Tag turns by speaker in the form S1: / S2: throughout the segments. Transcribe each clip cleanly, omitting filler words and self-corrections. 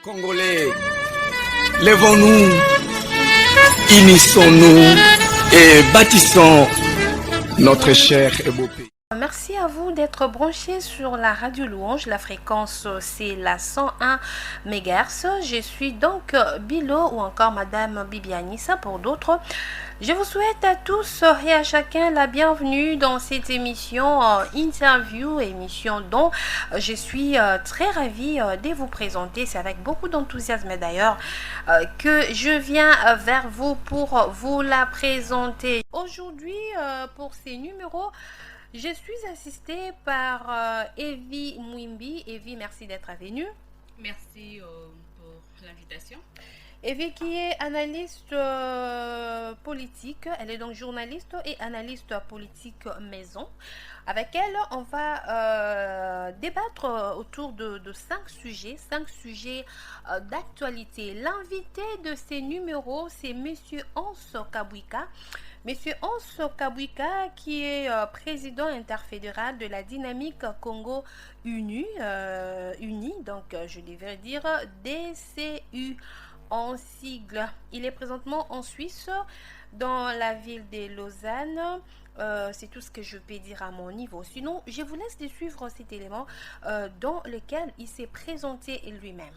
S1: Congolais, lèvons-nous, unissons-nous et bâtissons notre cher et beau pays.
S2: Merci à vous d'être branchés sur la radio Louange. La fréquence, c'est la 101 MHz. Je suis donc Bilo ou encore Madame Bibianissa pour d'autres. Je vous souhaite à tous et à chacun la bienvenue dans cette émission interview, émission dont je suis très ravie de vous présenter. C'est avec beaucoup d'enthousiasme d'ailleurs que je viens vers vous pour vous la présenter. Aujourd'hui, pour ces numéros, je suis assistée par Evie Mwimbi. Evie, merci d'être venue.
S3: Merci pour l'invitation.
S2: Evie qui est analyste politique, elle est donc journaliste et analyste politique maison. Avec elle, on va débattre autour de 5 sujets d'actualité. L'invité de ces numéros, c'est Monsieur Hans Kabwika. Monsieur Hans Kabwika, qui est président interfédéral de la Dynamique Congo Uni, donc je devrais dire DCU en sigle. Il est présentement en Suisse, dans la ville de Lausanne. C'est tout ce que je peux dire à mon niveau. Sinon, je vous laisse de suivre cet élément dans lequel il s'est présenté lui-même.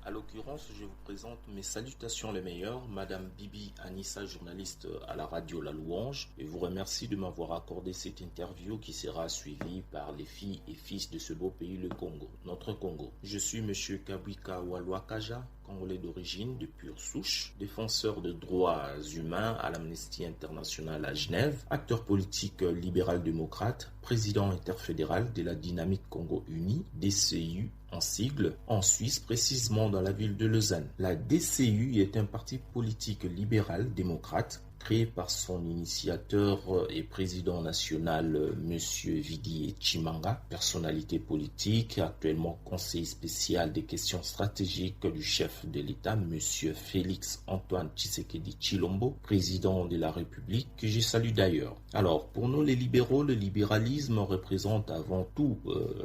S4: À l'occurrence, je vous présente mes salutations les meilleures, Madame Bibi Anissa, journaliste à la radio La Louange, et vous remercie de m'avoir accordé cette interview qui sera suivie par les filles et fils de ce beau pays, le Congo, notre Congo. Je suis Monsieur Kabwika Walwakaja, Congolais d'origine, de pure souche, défenseur de droits humains à l'Amnesty International à Genève, acteur politique libéral-démocrate, président interfédéral de la Dynamique Congo Uni, DCU, en sigle, en Suisse, précisément dans la ville de Lausanne. La DCU est un parti politique libéral-démocrate créé par son initiateur et président national, Monsieur Vidi Chimanga, personnalité politique, actuellement conseiller spécial des questions stratégiques du chef de l'État, Monsieur Félix Antoine Tshisekedi Tshilombo, président de la République, que je salue d'ailleurs. Alors, pour nous les libéraux, le libéralisme représente avant tout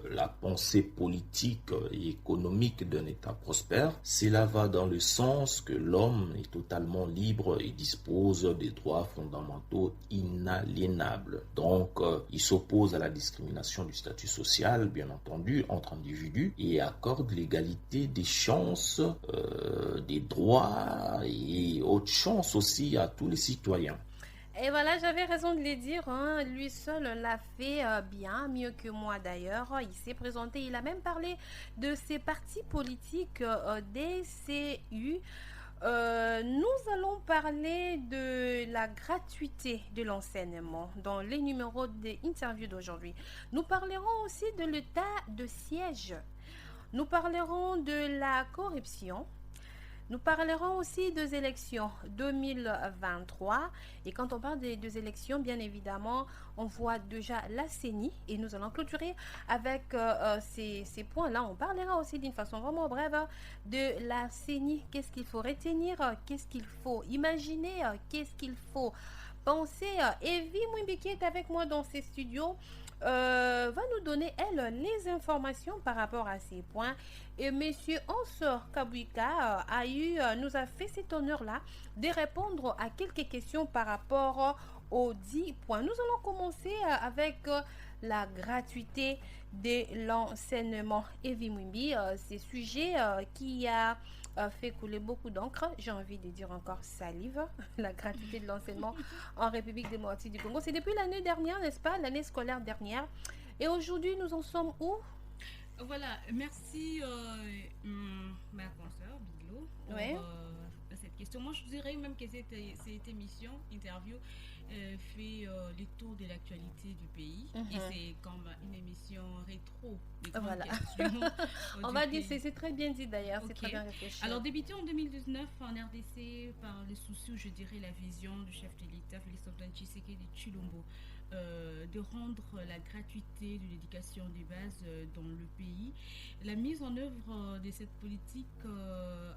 S4: la pensée politique et économique d'un État prospère. Cela va dans le sens que l'homme est totalement libre et dispose des droits fondamentaux inaliénables. Donc, il s'oppose à la discrimination du statut social, bien entendu, entre individus et accorde l'égalité des chances, des droits et autres chances aussi à tous les citoyens.
S2: Et voilà, j'avais raison de le dire, hein. Lui seul l'a fait bien, mieux que moi d'ailleurs. Il s'est présenté, il a même parlé de ses partis politiques DCU. Nous allons parler de la gratuité de l'enseignement dans les numéros d'interview d'aujourd'hui. Nous parlerons aussi de l'état de siège. Nous parlerons de la corruption. Nous parlerons aussi des élections 2023. Et quand on parle des deux élections, bien évidemment, on voit déjà la CENI. Et nous allons clôturer avec ces points-là. On parlera aussi d'une façon vraiment brève de la CENI. Qu'est-ce qu'il faut retenir? Qu'est-ce qu'il faut imaginer? Qu'est-ce qu'il faut penser? Evie Mwimbi qui est avec moi dans ces studios va nous donner, elle, les informations par rapport à ces points. Et Monsieur Hans Kabwika nous a fait cet honneur-là de répondre à quelques questions par rapport aux 10 points. Nous allons commencer avec la gratuité de l'enseignement. Evie Mwimbi, c'est sujet qui a fait couler beaucoup d'encre, j'ai envie de dire encore salive, la gratuité de l'enseignement en République démocratique du Congo. C'est depuis l'année dernière, n'est-ce pas, l'année scolaire dernière. Et aujourd'hui, nous en sommes où?
S3: Voilà, merci ma consoeur Bilo pour cette question. Moi, je dirais même que cette émission, interview, fait le tour de l'actualité du pays. Et c'est comme une émission rétro.
S2: Voilà. On va dire, c'est très bien dit d'ailleurs, c'est très bien réfléchi.
S3: Alors, débuté en 2019 en RDC par le souci, je dirais, la vision du chef de l'État, Félix Antoine Tshisekedi Tshilombo, de rendre la gratuité de l'éducation des bases dans le pays. La mise en œuvre de cette politique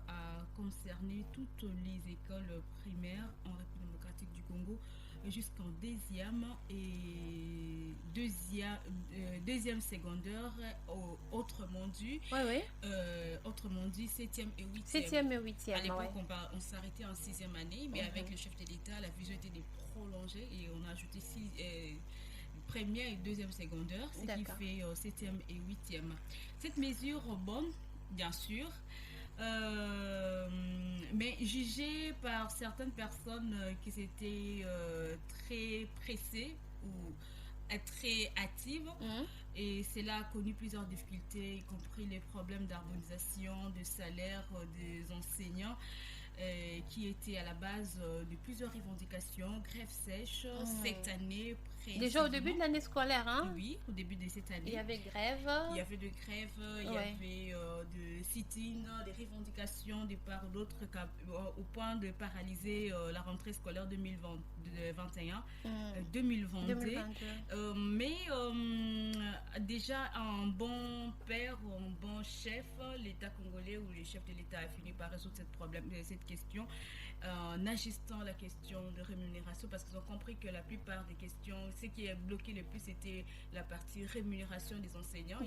S3: a concerné toutes les écoles primaires en République démocratique du Congo, jusqu'en deuxième secondaire, autrement dit, autrement dit 7e et 8e.
S2: 7e et 8e.
S3: À l'époque, on s'arrêtait en 6e année, mais avec le chef de l'État, la vision était de prolonger et on a ajouté première et deuxième secondaire, ce qui fait 7e et 8e. Cette mesure bonne, bien sûr, mais jugée par certaines personnes qui étaient très pressées ou très hâtives, et cela a connu plusieurs difficultés, y compris les problèmes d'harmonisation, de salaire des enseignants, qui étaient à la base de plusieurs revendications, grève sèche, cette année.
S2: Déjà au début de l'année scolaire, hein?
S3: Oui, au début de cette année.
S2: Il y avait grève.
S3: Il y avait de grève, il y avait de sit-in, des revendications de part d'autres, au point de paralyser la rentrée scolaire 2021-2022. Mais déjà un bon père, un bon chef, l'État congolais ou le chef de l'État a fini par résoudre cette question en ajustant la question de rémunération, parce qu'ils ont compris que la plupart des questions, ce qui a bloqué le plus, c'était la partie rémunération des enseignants. Il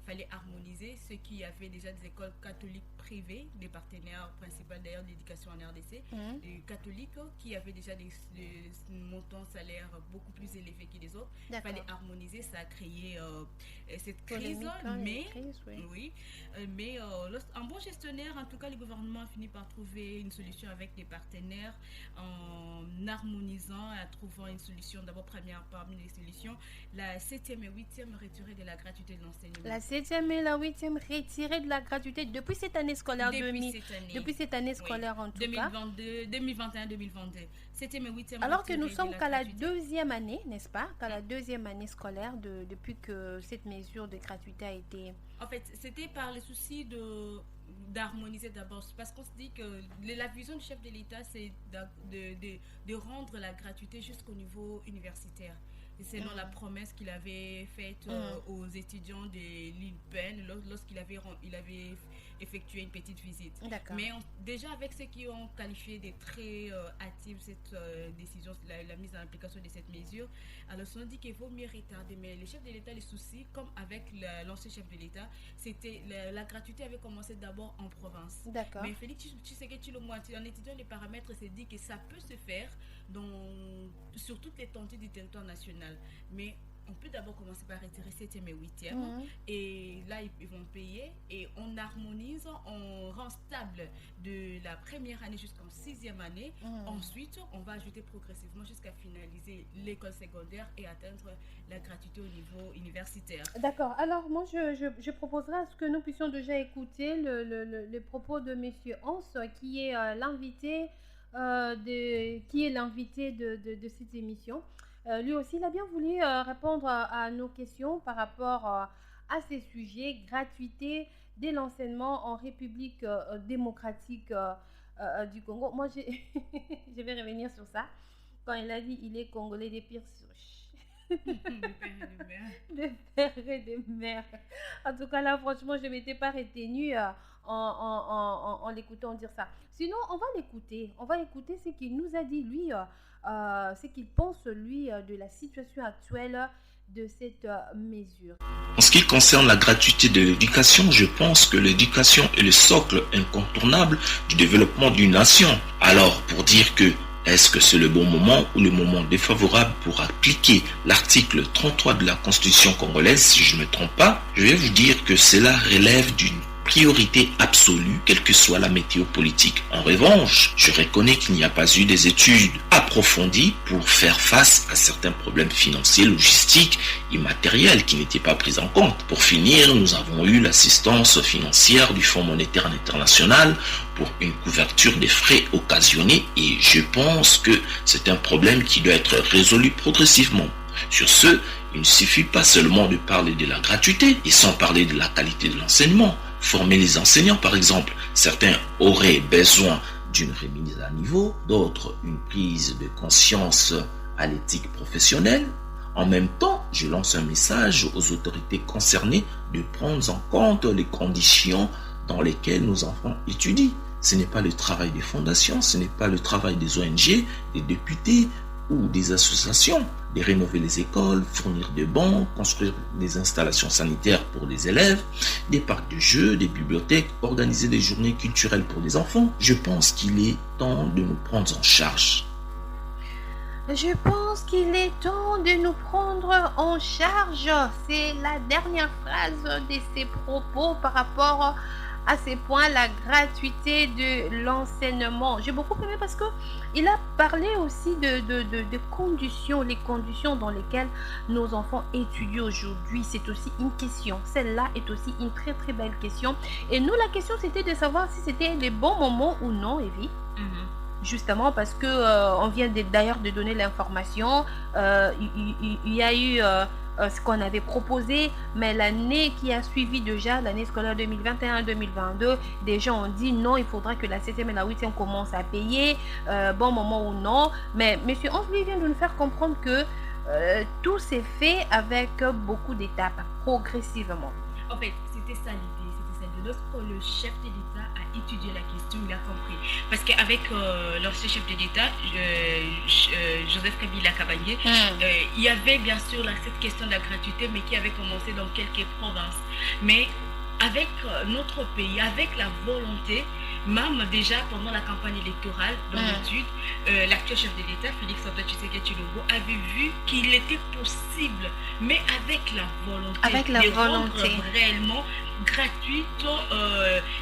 S3: fallait harmoniser ceux qui avaient déjà des écoles catholiques privées, des partenaires principaux d'ailleurs de l'éducation en RDC, les catholiques qui avaient déjà des montants salaires beaucoup plus élevés que les autres. Il fallait harmoniser, ça a créé cette crise, mais un bon gestionnaire, en tout cas le gouvernement a fini par trouver une solution avec des partenaires en harmonisant et en trouvant une solution. D'abord, première parmi les solutions, la 7e et 8e retirée de la gratuité de l'enseignement.
S2: La 7e et la 8e retirée de la gratuité depuis cette année scolaire. Depuis cette année scolaire en tout
S3: 2022, 2021-2022. 7e et 8e.
S2: Alors que nous sommes qu'à la deuxième année, n'est-ce pas? Qu'à la deuxième année scolaire depuis que cette mesure de gratuité a été...
S3: En fait, c'était par le souci d'harmoniser d'abord, parce qu'on se dit que la vision du chef de l'État, c'est de rendre la gratuité jusqu'au niveau universitaire. Et selon la promesse qu'il avait faite aux étudiants de l'INPEN lorsqu'il avait effectué une petite visite. Mais déjà avec ceux qui ont qualifié de très hâtive cette décision, la mise en application de cette mesure, alors on dit qu'il vaut mieux retarder. Mais le chef de l'État, les soucis, comme avec l'ancien chef de l'État, c'était la gratuité avait commencé d'abord en province. Mais Félix Tshisekedi Tshilombo, en étudiant les paramètres, s'est dit que ça peut se faire sur toute l'étendue du territoire national. Mais on peut d'abord commencer par retirer 7e et 8e et là ils vont payer et on harmonise, on rend stable de la première année jusqu'en 6e année. Ensuite on va ajouter progressivement jusqu'à finaliser l'école secondaire et atteindre la gratuité au niveau universitaire.
S2: D'accord, alors moi je proposerais à ce que nous puissions déjà écouter le propos de monsieur Hans qui est l'invité de cette émission. Lui aussi, il a bien voulu répondre à nos questions par rapport à ces sujets, gratuité de l'enseignement en République démocratique du Congo. Moi, je vais revenir sur ça. Quand il a dit il est congolais des pires souches. De père et de mère. En tout cas, là, franchement, je ne m'étais pas retenue en l'écoutant dire ça. Sinon, on va l'écouter. On va écouter ce qu'il nous a dit, lui, ce qu'il pense, lui, de la situation actuelle de cette mesure.
S4: En ce qui concerne la gratuité de l'éducation, je pense que l'éducation est le socle incontournable du développement d'une nation. Alors, pour dire que est-ce que c'est le bon moment ou le moment défavorable pour appliquer l'article 33 de la Constitution congolaise, si je ne me trompe pas, je vais vous dire que cela relève d'une priorité absolue, quelle que soit la météo politique. En revanche, je reconnais qu'il n'y a pas eu des études approfondies pour faire face à certains problèmes financiers, logistiques, immatériels qui n'étaient pas pris en compte. Pour finir, nous avons eu l'assistance financière du Fonds monétaire international pour une couverture des frais occasionnés et je pense que c'est un problème qui doit être résolu progressivement. Sur ce, il ne suffit pas seulement de parler de la gratuité et sans parler de la qualité de l'enseignement. Former les enseignants, par exemple. Certains auraient besoin d'une remise à niveau, d'autres une prise de conscience à l'éthique professionnelle. En même temps, je lance un message aux autorités concernées de prendre en compte les conditions dans lesquelles nos enfants étudient. Ce n'est pas le travail des fondations, ce n'est pas le travail des ONG, des députés ou des associations de rénover les écoles, fournir des bancs, construire des installations sanitaires pour les élèves, des parcs de jeux, des bibliothèques, organiser des journées culturelles pour les enfants. Je pense qu'il est temps de nous prendre en charge.
S2: Je pense qu'il est temps de nous prendre en charge. C'est la dernière phrase de ses propos par rapport à ces points, la gratuité de l'enseignement. J'ai beaucoup aimé parce que il a parlé aussi de conditions, les conditions dans lesquelles nos enfants étudient aujourd'hui. C'est aussi une question. Celle-là est aussi une très très belle question. Et nous, la question, c'était de savoir si c'était les bons moments ou non, Evie. Justement parce que on vient d'ailleurs de donner l'information. Il y a eu ce qu'on avait proposé, mais l'année qui a suivi déjà, l'année scolaire 2021-2022, des gens ont dit non, il faudra que la 7e et la 8e commencent à payer, bon moment ou non. Mais M. Ansli vient de nous faire comprendre que tout s'est fait avec beaucoup d'étapes, progressivement.
S3: En fait, c'était ça l'idée. C'était ça. Lorsque le chef de l'État a étudié la question, il a compris. Parce qu'avec l'ancien chef de l'État, Joseph Kabila Kabange, il y avait bien sûr cette question de la gratuité, mais qui avait commencé dans quelques provinces. Mais avec notre pays, avec la volonté, même déjà pendant la campagne électorale, dans l'étude, l'actuel chef de l'État, Félix Antoine Tshisekedi Tshilombo, avait vu qu'il était possible, mais avec la volonté, de rendre réellement gratuite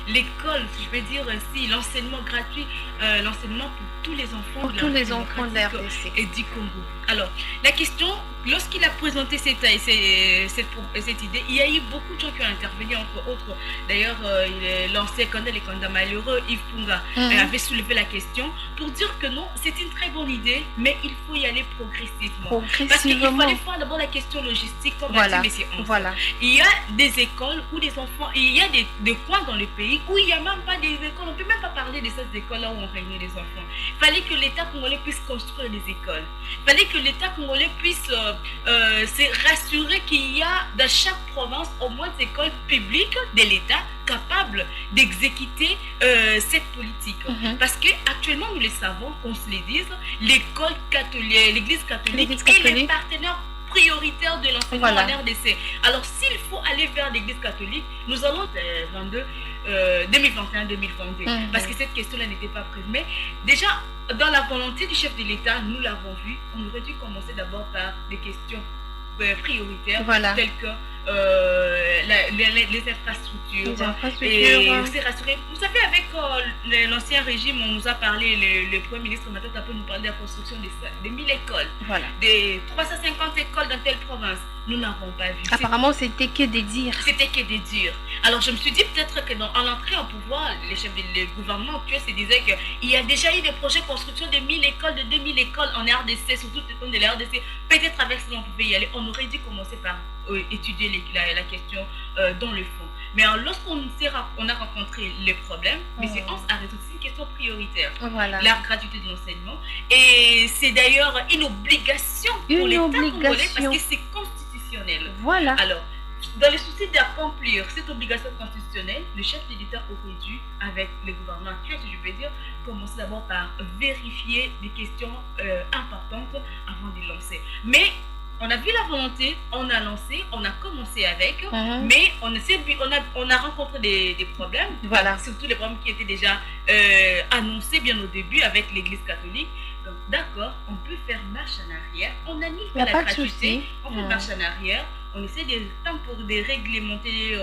S3: l'école, si je peux dire ainsi, l'enseignement gratuit, l'enseignement pour tous les enfants
S2: pour tous les enfants de la RDC
S3: et du Congo. Alors, la question, lorsqu'il a présenté cette idée, il y a eu beaucoup de gens qui ont intervenu, entre autres. D'ailleurs, l'ancien candidat, les candidats malheureux, Yves Punga, avait soulevé la question pour dire que non, c'est une très bonne idée, mais il faut y aller progressivement. Parce qu'il fallait faire d'abord la question logistique, comme a dit M. Antoine. Il y a des écoles où des enfants, il y a des coins dans le pays où il n'y a même pas des écoles, on ne peut même pas parler de ces écoles-là où on réunit les enfants. Il fallait que l'État congolais puisse construire des écoles. Il fallait que l'État congolais puisse se rassurer qu'il y a dans chaque province au moins des écoles publiques de l'État capables d'exécuter cette politique. Parce qu'actuellement, nous le savons, qu'on se le dise, l'école catholique, l'Église catholique est le partenaire prioritaire de l'enseignement en RDC. Alors, s'il faut aller vers l'Église catholique, nous allons 2021-2022, parce que cette question-là n'était pas prévue. Mais déjà, dans la volonté du chef de l'État, nous l'avons vu, on aurait dû commencer d'abord par des questions prioritaires, telles que les infrastructures. Et c'est rassuré. Vous savez, avec l'ancien régime, on nous a parlé, le Premier ministre Matata peut nous parler de la construction de 1000 écoles, des 350 écoles dans telle province. Nous n'avons pas vu.
S2: Apparemment, c'était que des dires.
S3: C'était que des dires. Alors, je me suis dit peut-être que en l'entrée en pouvoir, les chefs du gouvernement actuel se disaient qu'il y a déjà eu des projets de construction de 1000 écoles, de 2000 écoles en RDC, surtout le temps de la RDC. Peut-être avec cela, on pouvait y aller. On aurait dû commencer par étudier la question dans le fond. Mais lorsqu'on a rencontré les problèmes, M. Hans a résolu une question prioritaire. La gratuité de l'enseignement. Et c'est d'ailleurs une obligation pour l'État congolais parce que c'est constitutionnel. Alors, dans le souci d'accomplir cette obligation constitutionnelle, le chef de l'État aurait dû, avec le gouvernement actuel, si je peux dire, commencer d'abord par vérifier des questions importantes avant de lancer. Mais on a vu la volonté, on a lancé, on a commencé avec, mais on a rencontré des problèmes, surtout les problèmes qui étaient déjà annoncés bien au début avec l'Église catholique. Donc d'accord, on peut faire marche en arrière, on annule la gratuité, on fait marche en arrière, on essaie de réglementer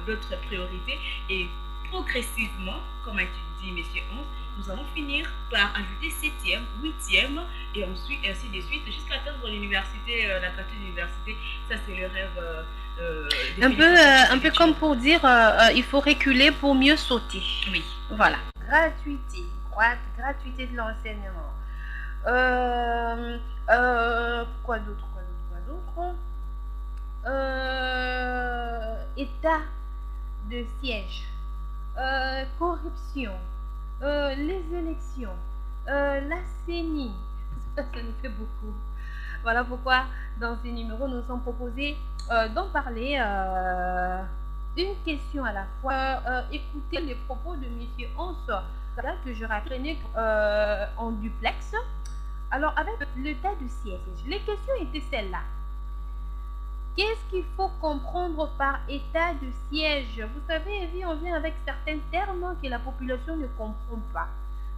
S3: d'autres priorités et progressivement, comme a dit M. Hans, nous allons finir par ajouter 7e, 8e et ensuite ainsi de suite jusqu'à atteindre l'université, la gratuité de l'université. Ça, c'est le rêve.
S2: Un peu comme pour dire il faut reculer pour mieux sauter.
S3: Oui.
S2: Voilà. Gratuité de l'enseignement. Quoi d'autre? État de siège. Corruption. Les élections, la CENI, ça nous fait beaucoup. Voilà pourquoi dans ces numéros nous sommes proposés d'en parler une question à la fois. Écoutez les propos de M. Hans, que je rappelais en duplex Alors, avec l'état de siège, les questions étaient celles-là. Qu'est-ce qu'il faut comprendre par état de siège? Vous savez, on vient avec certains termes que la population ne comprend pas.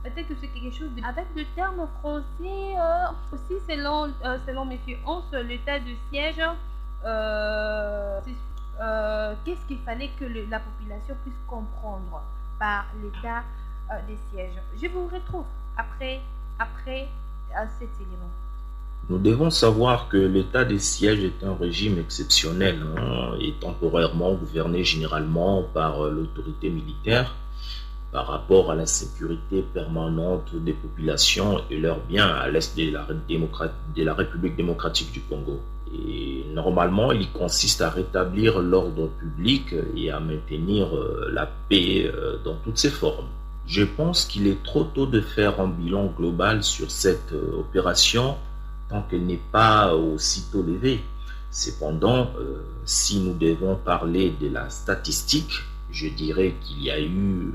S2: Peut-être que c'est quelque chose avec le terme français aussi selon M. Hans, l'état de siège. Qu'est-ce qu'il fallait que la population puisse comprendre par l'état des sièges? Je vous retrouve après cet élément.
S4: Nous devons savoir que l'état des sièges est un régime exceptionnel et temporairement gouverné généralement par l'autorité militaire par rapport à la sécurité permanente des populations et leurs biens à l'est de la République démocratique du Congo. Et normalement, il consiste à rétablir l'ordre public et à maintenir la paix dans toutes ses formes. Je pense qu'il est trop tôt de faire un bilan global sur cette opération tant qu'elle n'est pas aussitôt levée. Cependant, si nous devons parler de la statistique, je dirais qu'il y a eu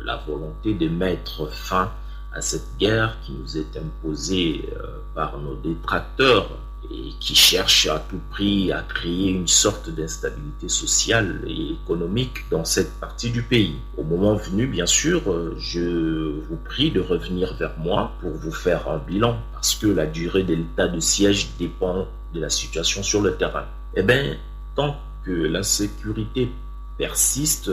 S4: la volonté de mettre fin à cette guerre qui nous est imposée par nos détracteurs et qui cherchent à tout prix à créer une sorte d'instabilité sociale et économique dans cette partie du pays. Au moment venu, bien sûr, je vous prie de revenir vers moi pour vous faire un bilan, parce que la durée de l'état de siège dépend de la situation sur le terrain. Eh bien, tant que l'insécurité persiste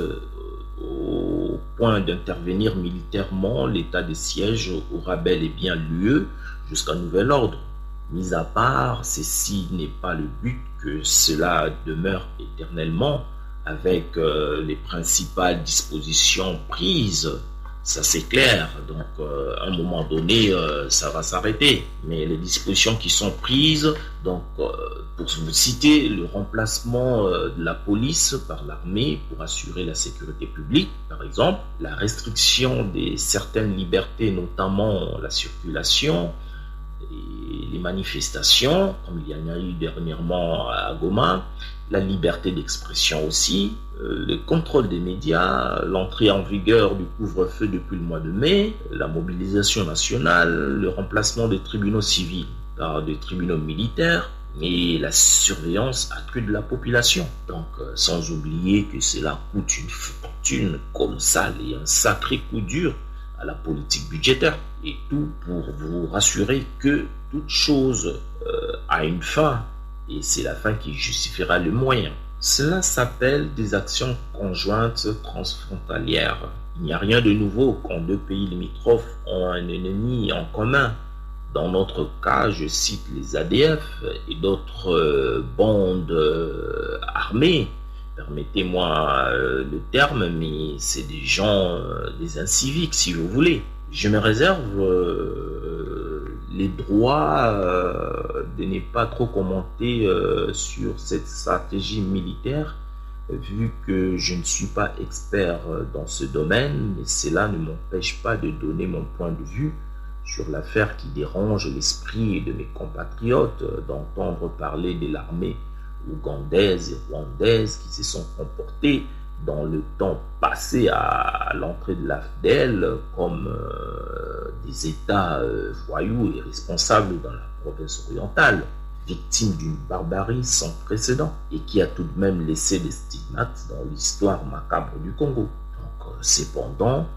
S4: au point d'intervenir militairement, l'état de siège aura bel et bien lieu jusqu'à nouvel ordre. Mis à part, ceci n'est pas le but que cela demeure éternellement avec les principales dispositions prises. Ça c'est clair, donc à un moment donné, ça va s'arrêter. Mais les dispositions qui sont prises, donc pour vous citer, le remplacement de la police par l'armée pour assurer la sécurité publique, par exemple, la restriction de certaines libertés, notamment la circulation, et les manifestations, comme il y en a eu dernièrement à Goma, la liberté d'expression aussi, le contrôle des médias, l'entrée en vigueur du couvre-feu depuis le mois de mai, la mobilisation nationale, le remplacement des tribunaux civils par des tribunaux militaires et la surveillance accrue de la population. Donc, sans oublier que cela coûte une fortune colossale et un sacré coup dur à la politique budgétaire. Et tout pour vous rassurer que toute chose a une fin et c'est la fin qui justifiera le moyen. Cela s'appelle des actions conjointes transfrontalières. Il n'y a rien de nouveau quand deux pays limitrophes ont un ennemi en commun. Dans notre cas, je cite les ADF et d'autres bandes armées. Permettez-moi le terme, mais c'est des gens, des inciviques si vous voulez. Je me réserve les droits de ne pas trop commenter sur cette stratégie militaire, vu que je ne suis pas expert dans ce domaine, mais cela ne m'empêche pas de donner mon point de vue sur l'affaire qui dérange l'esprit de mes compatriotes, d'entendre parler de l'armée ougandaise et rwandaise qui se sont comportés dans le temps passé à l'entrée de l'AFDL comme des États voyous et responsables dans la province orientale, victimes d'une barbarie sans précédent et qui a tout de même laissé des stigmates dans l'histoire macabre du Congo. Donc, cependant,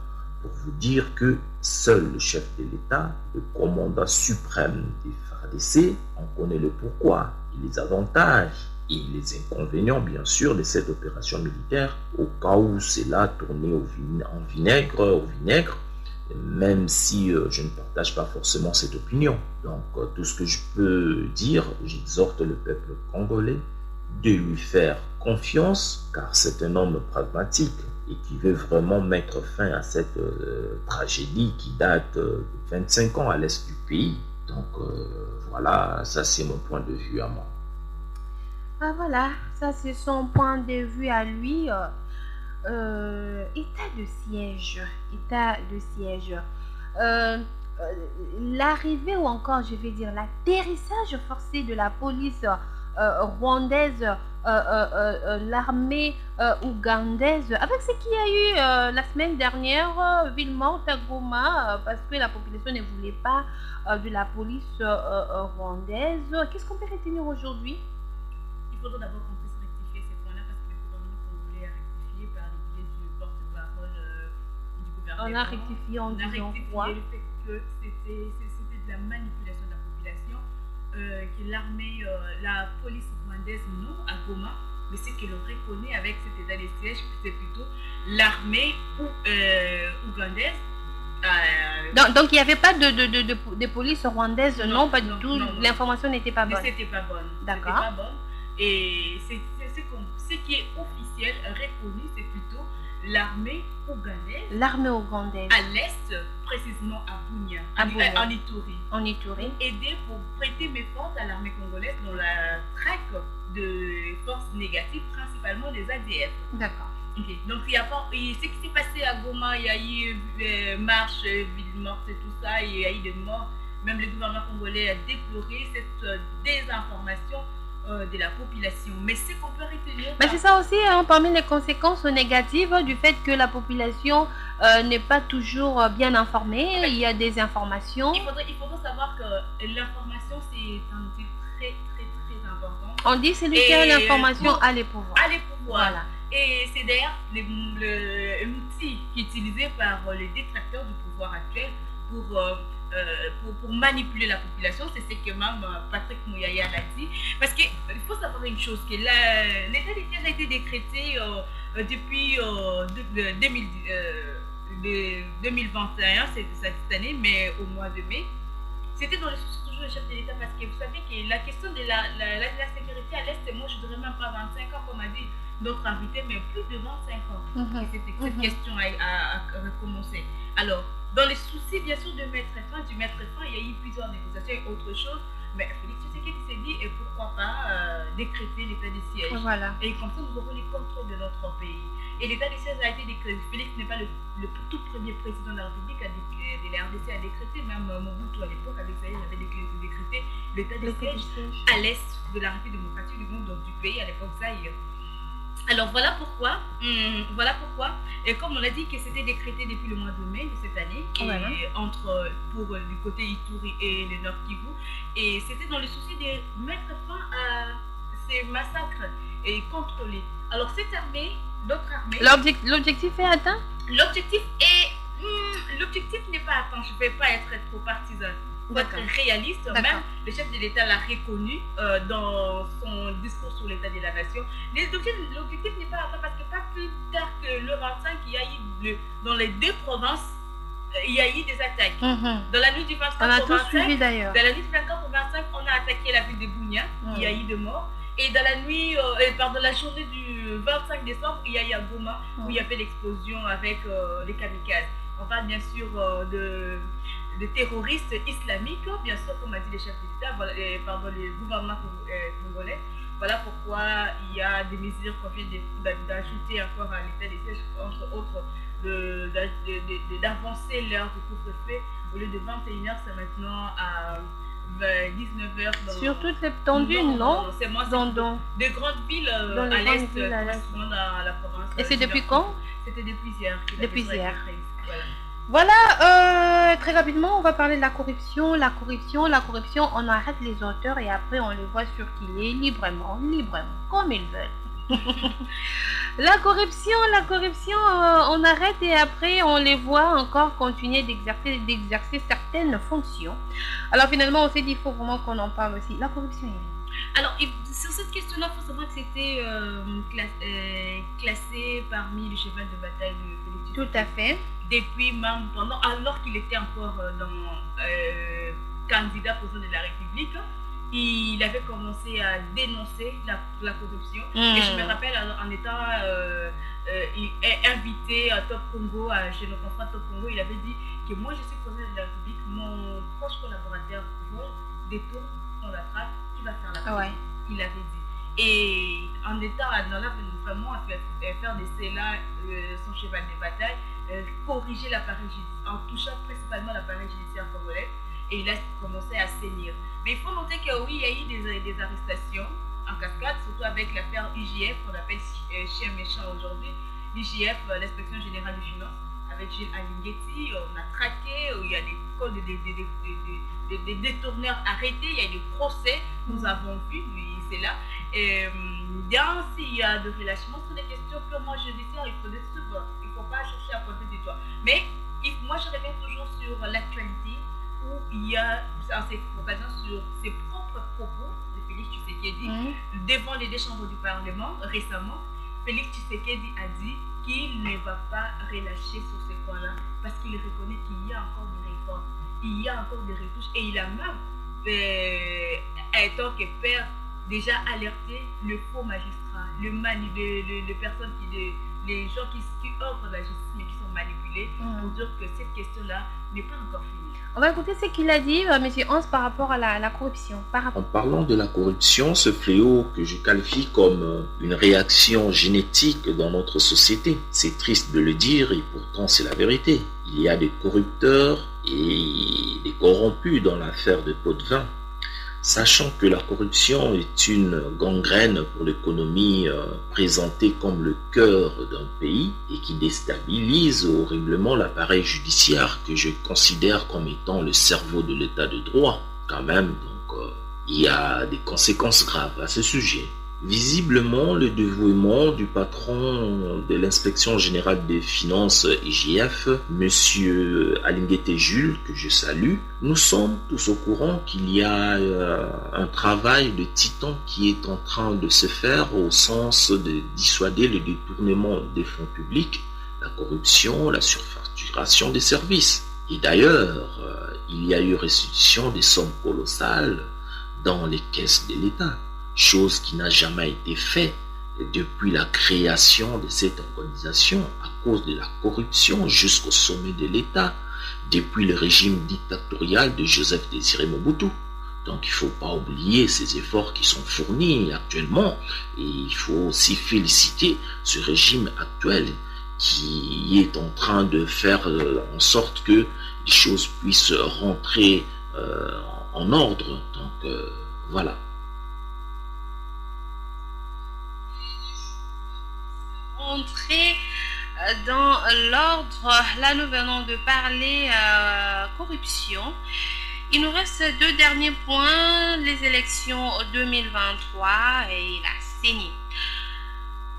S4: pour vous dire que seul le chef de l'État, le commandant suprême des FARDC, en connaît le pourquoi et les avantages et les inconvénients, bien sûr, de cette opération militaire, au cas où cela tournait au vinaigre, même si je ne partage pas forcément cette opinion. Donc, tout ce que je peux dire, j'exhorte le peuple congolais de lui faire confiance, car c'est un homme pragmatique et qui veut vraiment mettre fin à cette tragédie qui date de 25 ans à l'est du pays. Donc, voilà, ça c'est mon point de vue à moi.
S2: Ah voilà, ça c'est son point de vue à lui. État de siège. L'arrivée ou encore, je vais dire, l'atterrissage forcé de la police rwandaise l'armée ougandaise, avec ce qu'il y a eu la semaine dernière, ville morte à Goma, parce que la population ne voulait pas de la police rwandaise. Qu'est-ce qu'on peut retenir aujourd'hui?
S3: Il faudra d'abord qu'on puisse rectifier ces points-là parce que le gouvernement congolais a rectifié par le biais du porte-parole du gouvernement.
S2: On a rectifié en disant quoi?
S3: Le fait que c'était de la manipulation de la population, que l'armée, la police rwandaise, non, à Goma, mais ce que l'on reconnaît avec cet état de siège, c'est plutôt l'armée ougandaise.
S2: Donc il n'y avait pas de police rwandaise, non, pas du tout. L'information n'était pas bonne.
S3: C'était pas bonne.
S2: D'accord.
S3: C'était pas bonne. Et ce qui est officiel, reconnu, c'est plutôt l'armée ougandaise.
S2: L'armée ougandaise.
S3: À l'est, précisément à Bunia, en Ituri.
S2: En Ituri.
S3: Aider pour prêter main forte à l'armée congolaise dans la traque de forces négatives, principalement des ADF.
S2: D'accord.
S3: Okay. Donc, ce qui s'est passé à Goma, il y a eu marche, ville morte et tout ça, il y a eu des morts. Même le gouvernement congolais a déploré cette désinformation de la population. Mais ce qu'on peut retenir...
S2: c'est ça aussi, parmi les conséquences négatives du fait que la population n'est pas toujours bien informée, il y a des informations.
S3: Il faudrait savoir que l'information, c'est un outil très, très, très important.
S2: On dit celui qui a l'information a les pouvoirs.
S3: A les pouvoirs. Voilà. Et c'est d'ailleurs l'outil qui est utilisé par les détracteurs du pouvoir actuel pour manipuler la population. C'est ce que même Patrick Mouyaya l'a dit. Parce qu'il faut savoir une chose, que l'état de siège a été décrété depuis 2021, c'est cette année, mais au mois de mai. C'était dans le souci toujours du chef de l'État parce que vous savez que la question de la sécurité à l'Est, moi je ne dirais même pas 25 ans comme a dit notre invité, mais plus de 25 ans que cette question a recommencé. Alors, dans les soucis bien sûr du mettre fin, il y a eu plusieurs négociations et autre chose, mais Félix Tshisekedi s'est dit, et pourquoi pas décréter l'état de siège.
S2: Voilà.
S3: Et comme ça, nous aurons le contrôle de notre pays. Et l'état de siège a été décrété. Félix n'est pas le tout premier président de la République de la RDC à décréter, même Mobutu à l'époque avec Zaïre avait décrété l'état de siège à l'est de la République démocratique du monde, donc du pays à l'époque Zaïre. Alors voilà pourquoi, et comme on a dit que c'était décrété depuis le mois de mai de cette année, et pour du côté Ituri et le Nord Kivu, et c'était dans le souci de mettre fin à ces massacres et contrôler. Alors cette armée, d'autres armées...
S2: L'objectif est atteint?
S3: L'objectif n'est pas atteint, je ne vais pas être trop partisan. Pour être réaliste, même le chef de l'État l'a reconnu dans son discours sur l'état de la nation. L'objectif n'est pas atteint parce que pas plus tard que le 25, il y a eu dans les deux provinces, il y a eu des attaques. Dans la nuit du 24 au 25,
S2: d'ailleurs.
S3: Dans la nuit du 24 au 25, on a attaqué la ville de Bunia, il y a eu des morts. Et dans la nuit, la journée du 25 décembre, il y a eu à Goma où il y avait l'explosion avec les kamikazes. On parle bien sûr de terroristes islamiques, bien sûr, comme a dit le chef de l'État, le gouvernement congolais. Voilà pourquoi il y a des mesures qu'on vient d'ajouter encore à l'état des sièges, entre autres, d'avancer l'heure du couvre-feu. Au lieu de 21h, c'est maintenant à 19h.
S2: Sur toute l'étendue, non?
S3: C'est moi, des grandes villes à l'est, dans la province.
S2: Et c'est depuis quand?
S3: C'était depuis hier.
S2: Depuis hier. Voilà, très rapidement, on va parler de la corruption. La corruption, on arrête les auteurs et après on les voit circuler librement, comme ils veulent. La corruption, on arrête et après on les voit encore continuer d'exercer certaines fonctions. Alors finalement, on s'est dit, il faut vraiment qu'on en parle aussi. La corruption.
S3: Alors, sur cette question-là, il faut savoir que c'était classé parmi les chevals de bataille de Félix Tshisekedi.
S2: Tout à fait.
S3: Depuis même alors qu'il était encore candidat président de la République, il avait commencé à dénoncer la corruption. Et je me rappelle en étant invité à Top Congo, chez nos confrères Top Congo, il avait dit que moi je suis président de la République, mon proche collaborateur vole, détourne, on l'attrape, il va faire la corruption. Il avait dit. Et en étant vraiment à faire de cela son cheval de bataille, corriger l'appareil judiciaire, en touchant principalement l'appareil judiciaire congolais, et il a commencé à saigner. Mais il faut noter que oui, il y a eu des arrestations, en cascade, surtout avec l'affaire IGF, qu'on appelle chien méchant aujourd'hui. L'IGF, l'Inspection Générale des Finances, avec Gilles Alinguetti, on a traqué, il y a des détourneurs arrêtés, il y a des procès, nous avons vu, lui, c'est là. S'il y a de relâchement sur des questions purement judiciaires, il faut des suivre, il ne faut pas chercher à pointer du doigt. Mais moi, je reviens toujours sur l'actualité où il y a, en cette occasion, sur ses propres propos de Félix Tshisekedi devant les deux chambres du Parlement récemment. Félix Tshisekedi a dit qu'il ne va pas relâcher sur ces points-là parce qu'il reconnaît qu'il y a encore des réformes, il y a encore des retouches et il a même, en tant que père, déjà alerté le faux magistrat, les personnes les gens qui offrent la justice mais qui sont manipulés pour dire que cette question-là n'est pas encore finie.
S2: On va écouter ce qu'il a dit, M. Hans, par rapport à la corruption.
S4: En parlant de la corruption, ce fléau que je qualifie comme une réaction génétique dans notre société, c'est triste de le dire et pourtant c'est la vérité. Il y a des corrupteurs et des corrompus dans l'affaire de Potvin. Sachant que la corruption est une gangrène pour l'économie présentée comme le cœur d'un pays et qui déstabilise horriblement l'appareil judiciaire que je considère comme étant le cerveau de l'état de droit. Quand même, donc, il y a des conséquences graves à ce sujet. Visiblement, le dévouement du patron de l'inspection générale des finances IGF, M. Alinguetti Jules, que je salue, nous sommes tous au courant qu'il y a un travail de titan qui est en train de se faire au sens de dissuader le détournement des fonds publics, la corruption, la surfacturation des services. Et d'ailleurs, il y a eu restitution des sommes colossales dans les caisses de l'État. Chose qui n'a jamais été faite depuis la création de cette organisation à cause de la corruption jusqu'au sommet de l'État, depuis le régime dictatorial de Joseph Désiré Mobutu. Donc il ne faut pas oublier ces efforts qui sont fournis actuellement et il faut aussi féliciter ce régime actuel qui est en train de faire en sorte que les choses puissent rentrer en ordre. Donc voilà.
S2: Entrer dans l'ordre, là nous venons de parler corruption. Il nous reste deux derniers points, les élections 2023 et la CENI.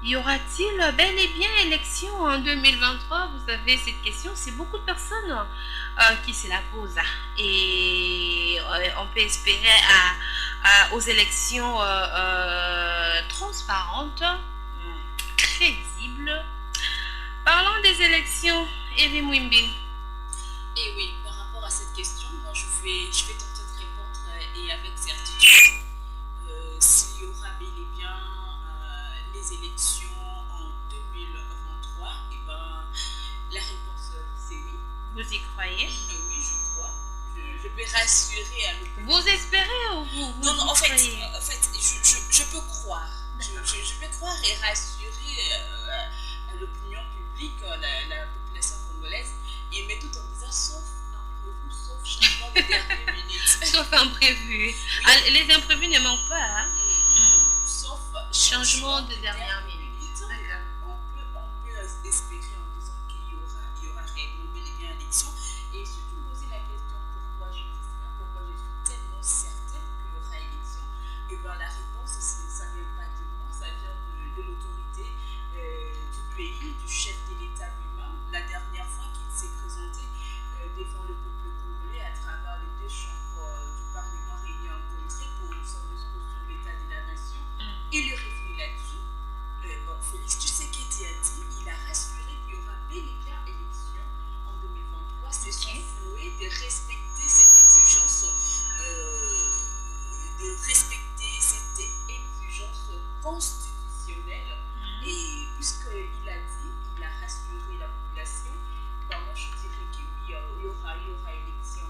S2: Y aura-t-il bel et bien élection en 2023? Vous savez, cette question, c'est beaucoup de personnes qui se la posent. Et on peut espérer aux élections transparentes, crédibles. Parlons des élections, Eri Mouimbi.
S5: Et oui, par rapport à cette question, moi je vais tenter de répondre et avec certitude. S'il y aura bel et bien les élections en 2023, et ben la réponse c'est oui.
S2: Vous y croyez?
S5: Oui, je crois. Je peux rassurer à l'opinion.
S2: Vous espérez ou vous
S5: Non, en fait,
S2: croyez?
S5: je peux croire. Je peux croire et rassurer à l'opinion publique, la population congolaise, mais tout en disant sauf imprévu, sauf changement de dernière minute.
S2: Sauf imprévu. Oui. Les imprévus ne manquent pas. Hein?
S5: Sauf
S2: changement de dernière minute.
S5: On peut espérer en disant qu'il y aura réellement bel et bien élection. Et surtout poser la question pourquoi je dis ça, pourquoi je suis tellement certaine qu'il y aura élection. Et bien la réponse, ça ne vient pas de moi, ça vient de l'autorité du pays, du chef de l'État lui-même. La dernière fois qu'il s'est présenté devant le peuple congolais à travers les deux chambres du Parlement réunis en congrès pour son discours sur l'état de la nation, il est revenu là-dessus. Félix Tshisekedi a dit, il a rassuré qu'il y aura bel et bien élection en 2023. C'est son souhait de respecter cette exigence, constitutionnelle. Et puisqu'il a dit, il a rassuré la population, moi je dirais que oui, il y aura élection.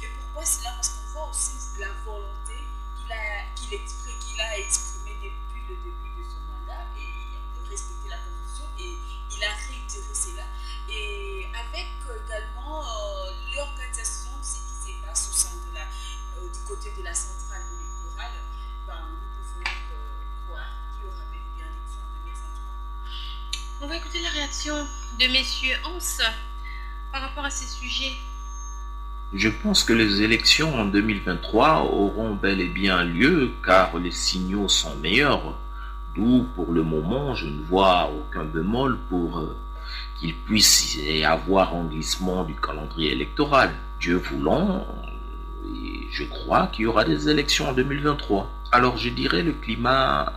S5: Et pourquoi cela? Parce qu'on voit aussi la volonté qu'il a exprimée depuis le début de son mandat et de respecter la Constitution, et il a réitéré cela. Et avec également l'organisation de ce qui se passe au sein du côté de la centrale électorale, nous
S2: écouter la réaction de messieurs Hans par rapport à ces sujets.
S4: Je pense que les élections en 2023 auront bel et bien lieu car les signaux sont meilleurs. D'où, pour le moment, je ne vois aucun bémol pour qu'il puisse y avoir un glissement du calendrier électoral. Dieu voulant, et je crois qu'il y aura des élections en 2023. Alors je dirais le climat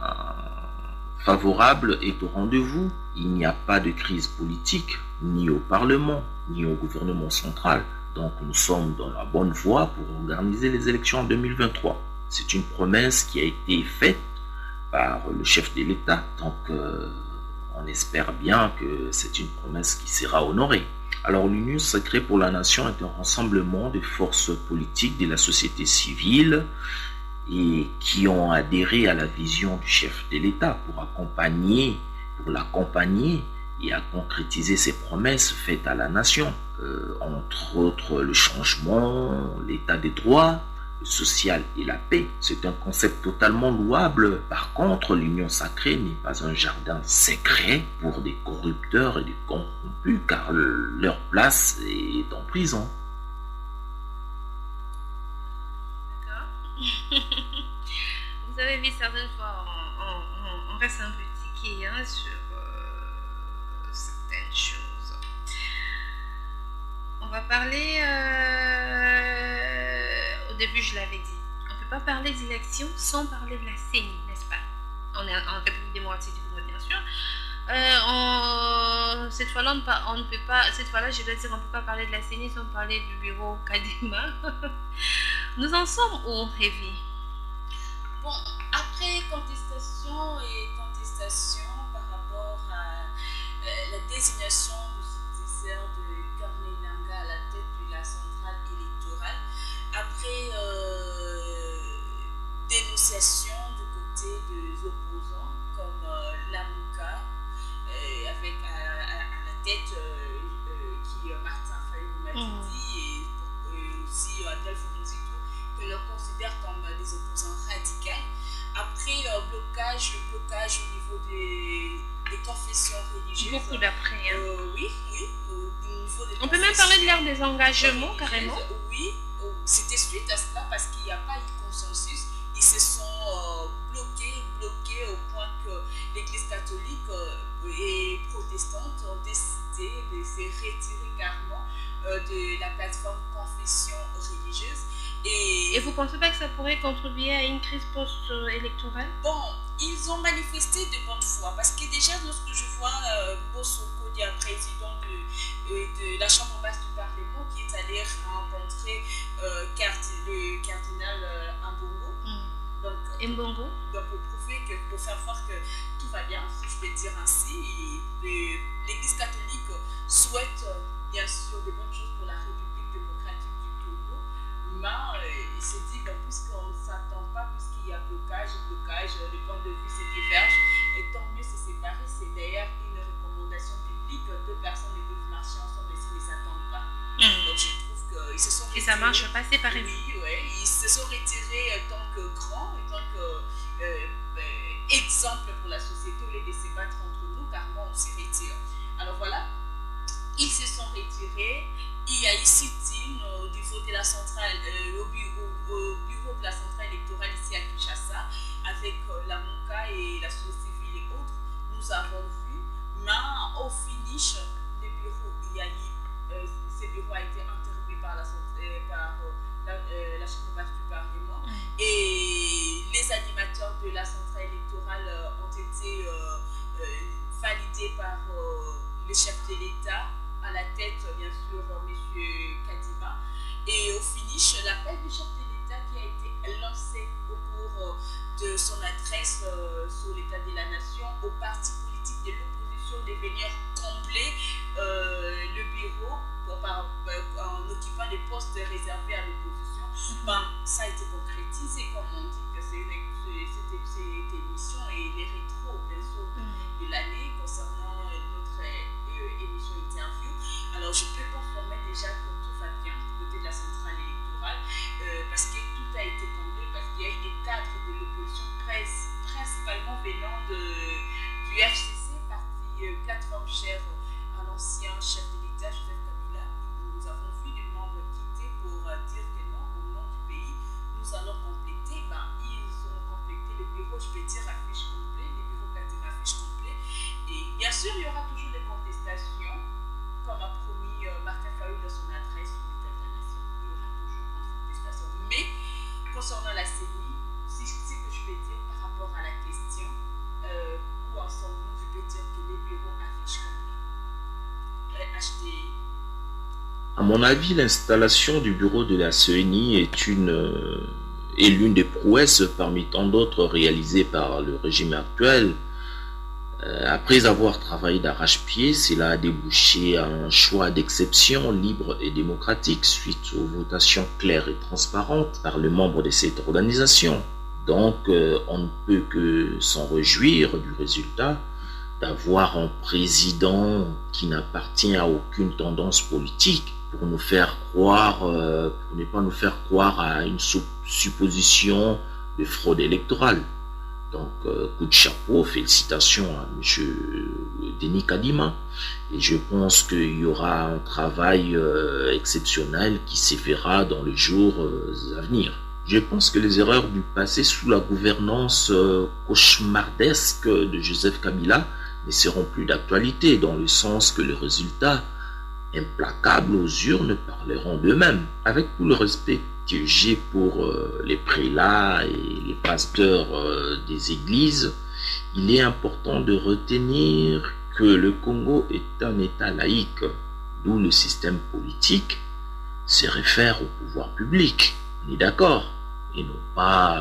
S4: favorable est au rendez-vous. Il n'y a pas de crise politique, ni au Parlement, ni au gouvernement central. Donc nous sommes dans la bonne voie pour organiser les élections en 2023. C'est une promesse qui a été faite par le chef de l'État. Donc on espère bien que c'est une promesse qui sera honorée. Alors l'Union sacrée pour la nation est un rassemblement de forces politiques de la société civile et qui ont adhéré à la vision du chef de l'État pour l'accompagner et à concrétiser ses promesses faites à la nation. Entre autres le changement, l'état des droits, le social et la paix. C'est un concept totalement louable. Par contre, l'union sacrée n'est pas un jardin secret pour des corrupteurs et des corrompus car leur place est en prison.
S2: D'accord. Vous avez vu certaines fois, on reste un peu tiqué sur certaines choses. On va parler, au début je l'avais dit, on ne peut pas parler d'élections sans parler de la CENI, n'est-ce pas? On est en République démocratique du Congo, bien sûr. Cette fois-là, on ne peut pas, cette fois-là, je dois dire, on ne peut pas parler de la CENI sans parler du bureau Kadima. Nous en sommes où, Révi?
S5: Bon, après contestation par rapport à la désignation du successeur de Corneille Nangaa à la tête de la centrale électorale, après dénonciation du côté des opposants comme Lamuka, avec à la tête qui Martin Fayou m'a dit, et aussi Adolphe Rizito, que l'on considère comme des opposants radicaux. Après blocage au niveau des confessions religieuses.
S2: Beaucoup d'après.
S5: Oui.
S2: On peut même parler de leur désengagement carrément.
S5: Oui, c'était suite à cela parce qu'il n'y a pas eu de consensus. Ils se sont bloqués au point que l'Église catholique et protestante ont décidé de se retirer carrément de la plateforme confession religieuse. Et
S2: vous ne pensez pas que ça pourrait contribuer à une crise post-électorale?
S5: Bon, ils ont manifesté de bonne foi parce que déjà lorsque je vois Bossoko, le président de la Chambre basse du Parlement, qui est allé rencontrer le cardinal Mbongo, donc pour faire voir que tout va bien, si je peux dire ainsi, l'Église catholique souhaite bien sûr de bonnes choses pour la République démocratique du Togo. Mais il s'est dit, bon, puisqu'on ne s'attend pas, puisqu'il y a blocage, les points de vue se divergent, et tant mieux se séparer. C'est d'ailleurs une recommandation publique, deux personnes ne peuvent marcher ensemble s'ils ne s'attendent pas. Donc je trouve qu'ils se sont retirés.
S2: Et ça marche pas séparément.
S5: Oui, ils se sont retirés en tant que grands, en tant que exemple pour la société, au lieu de se battre entre nous, car moi on se retire. Alors voilà, ils se sont retirés. Il y a ici au niveau de la centrale, au bureau de la centrale électorale ici à Kinshasa, avec la MONCA et la société civile et autres, nous avons vu, mais au finish, le bureau, ce bureau a été interrompu par la Chambre basse du Parlement, et les animateurs de la centrale électorale ont été validés par le chef de l'État, à la tête, bien sûr, M. Kadima. Et au finish, l'appel du chef de l'État qui a été lancé au cours de son adresse sur l'état de la nation aux partis politiques de l'opposition de venir combler le bureau en occupant des postes réservés à l'opposition. Ça a été concrétisé, comme on dit que cette émission et les rétros, bien sûr, de l'année concernant notre émission interview. Alors je peux confirmer déjà que tout va bien du côté de la centrale électorale parce que tout a été comblé, parce qu'il y a eu des cadres de l'opposition principalement venant du FCC, parti plateforme sûr, il y aura toujours des contestations, comme a promis Martin Fayot dans son adresse sur l'état de la nation. Il y aura toujours des contestations. Mais concernant la CENI, c'est ce que je peux dire par rapport à la question où en sommes-nous, je peux dire que les bureaux affichent complet. HDI.
S4: À mon avis, l'installation du bureau de la CENI est l'une des prouesses parmi tant d'autres réalisées par le régime actuel. Après avoir travaillé d'arrache-pied, cela a débouché à un choix d'exception libre et démocratique suite aux votations claires et transparentes par les membres de cette organisation. Donc, on ne peut que s'en réjouir du résultat d'avoir un président qui n'appartient à aucune tendance politique pour nous faire croire, pour ne pas nous faire croire à une supposition de fraude électorale. Donc, coup de chapeau, félicitations à M. Denis Kadima. Et je pense qu'il y aura un travail exceptionnel qui s'effectuera dans les jours à venir. Je pense que les erreurs du passé sous la gouvernance cauchemardesque de Joseph Kabila ne seront plus d'actualité, dans le sens que les résultats implacables aux urnes parleront d'eux-mêmes. Avec tout le respect que j'ai pour les prélats et les pasteurs des églises, il est important de retenir que le Congo est un État laïque, d'où le système politique se réfère au pouvoir public. On est d'accord, et non pas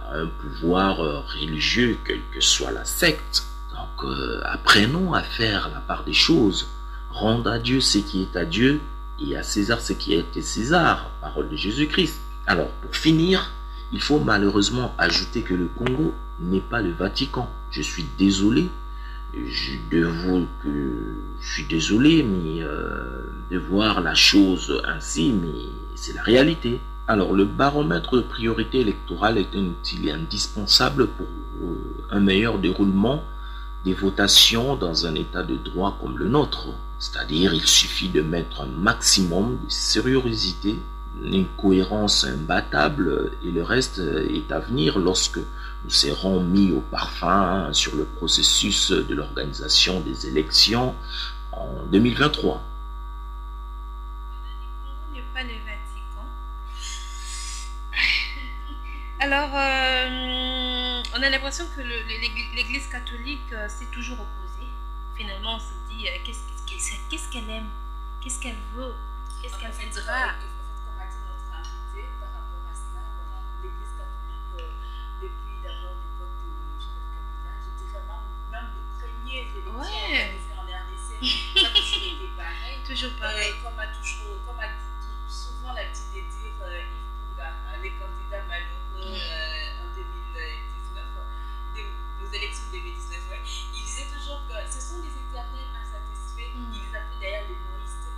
S4: à un pouvoir religieux, quelle que soit la secte. Donc apprenons à faire la part des choses. Rendre à Dieu ce qui est à Dieu et à César ce qui est à César, parole de Jésus-Christ. Alors, pour finir, il faut malheureusement ajouter que le Congo n'est pas le Vatican. Je suis désolé, je suis désolé mais, de voir la chose ainsi, mais c'est la réalité. Alors, le baromètre de priorité électorale est un outil indispensable pour un meilleur déroulement des votations dans un état de droit comme le nôtre. C'est-à-dire, il suffit de mettre un maximum de sérieuxité, une cohérence imbattable, et le reste est à venir lorsque nous serons mis au parfum sur le processus de l'organisation des élections en 2023.
S2: Le n'est pas le Vatican. Alors, on a l'impression que l'Église catholique s'est toujours opposée. Finalement, on s'est dit, qu'est-ce qu'elle aime, qu'est-ce qu'elle veut, qu'est-ce qu'elle voudra.
S5: Comme a dit notre invité par rapport à cela, l'Église catholique, depuis d'abord l'époque de Joseph Kabila, je dirais même les premiers élections organisées en RDC, ça a toujours été pareil.
S2: Toujours pareil.
S5: Comme a dit souvent l'habitude de dire Yves Punga, les candidats malheureux en 2019, aux élections de 2019, il disait toujours que ce sont des éternels insatisfaits. Ils appellent d'ailleurs les noïstes.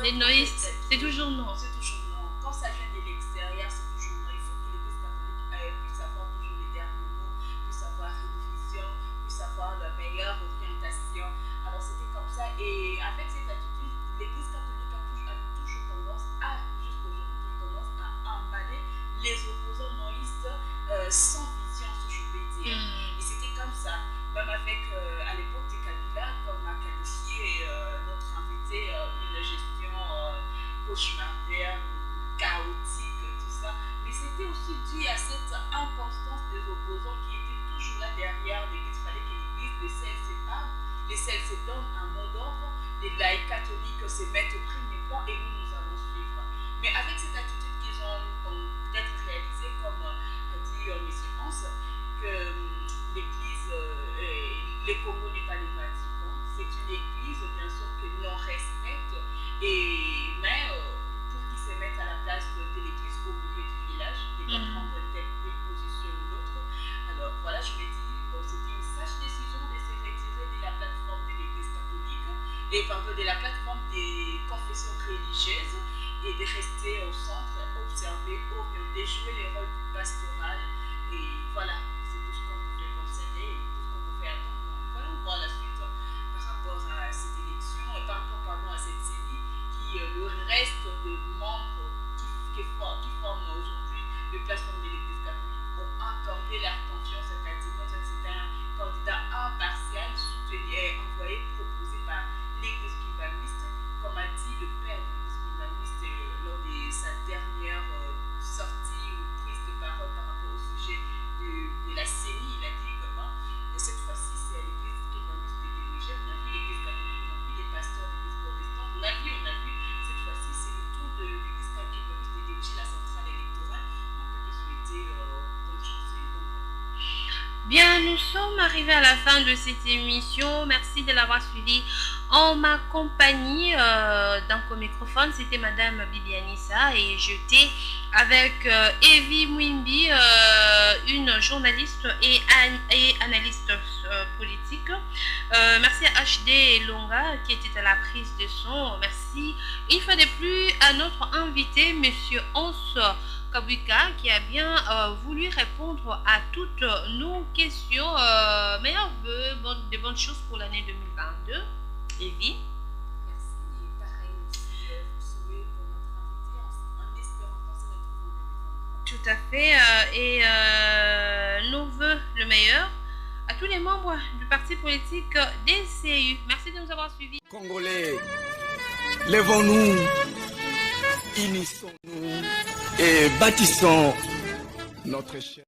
S2: Les noïstes, c'est toujours non.
S5: C'est toujours non. Quand ça vient de l'extérieur, c'est toujours non. Il faut que l'Église catholique puisse avoir toujours les derniers mots, puisse avoir une vision, puisse avoir la meilleure orientation. Alors c'était comme ça. Et avec cette attitude, l'Église catholique a toujours tendance à, jusqu'aujourd'hui, tendance à emballer les opposants noïstes sans vision, si je peux dire. Et c'était comme ça. Même avec, à l'époque de Kabila, comme a qualifié notre invité, une gestion cauchemardesque, chaotique, tout ça. Mais c'était aussi dû à cette inconstance des opposants qui étaient toujours là derrière l'Église. Il fallait que l'Église, les selles séparent, les selles se donnent un mot d'ordre, les laïcs catholiques se mettent au premier plan et nous allons suivre. Mais avec cette attitude qu'ils ont peut-être réalisée, comme a dit M. Hans, que l'Église, le Congo n'est pas le Vatican, c'est une Église bien sûr que l'on respecte, mais pour qu'ils se mettent à la place de l'Église au milieu du village, ne pas prendre une position ou l'autre. Alors voilà, je me dis, bon, c'était une sage décision de se retirer de la plateforme de l'Église catholique, de la plateforme des confessions religieuses, et de rester au centre, observer, orienter, jouer le rôle du pastoral, et voilà. La suite par rapport à cette élection et par rapport à cette série qui le reste de membres qui forment aujourd'hui le plateforme de l'Église catholique ont accordé leur confiance à Kadima. C'est un candidat impartial, surtout est envoyé, proposé par l'église kimbanguiste, comme a dit le père de l'église kimbanguiste lors de sa dernière sortie ou prise de parole par rapport au sujet de la CENI. Il a dit comment cette fois-ci c'est à l'église kimbanguiste de diriger. On a vu l'église catholique, on a vu les pasteurs de l'église protestante, on a vu, cette fois-ci c'est le tour de l'église kimbanguiste de diriger la centrale électorale. On peut que souhaiter bonne chance et bonne.
S2: Bien, nous sommes arrivés à la fin de cette émission. Merci de l'avoir suivi. En ma compagnie, donc au microphone, c'était Madame Bibi Anissa et j'étais avec Evie Mwimbi, une journaliste et analyste politique. Merci à HD Longa qui était à la prise de son. Merci une fois de plus à notre invité, Monsieur Hans Kabuka, qui a bien voulu répondre à toutes nos questions. Meilleurs vœux, de bonnes choses pour l'année 2022. Evie.
S5: Merci et pareil aussi, vous souhaitez pour notre invité en espérant qu'on se retrouve au 2022.
S2: Tout à fait. Et nos voeux le meilleur à tous les membres du parti politique DCU. Merci de nous avoir suivis.
S1: Congolais, lèvons-nous, unissons-nous et bâtissons notre chair.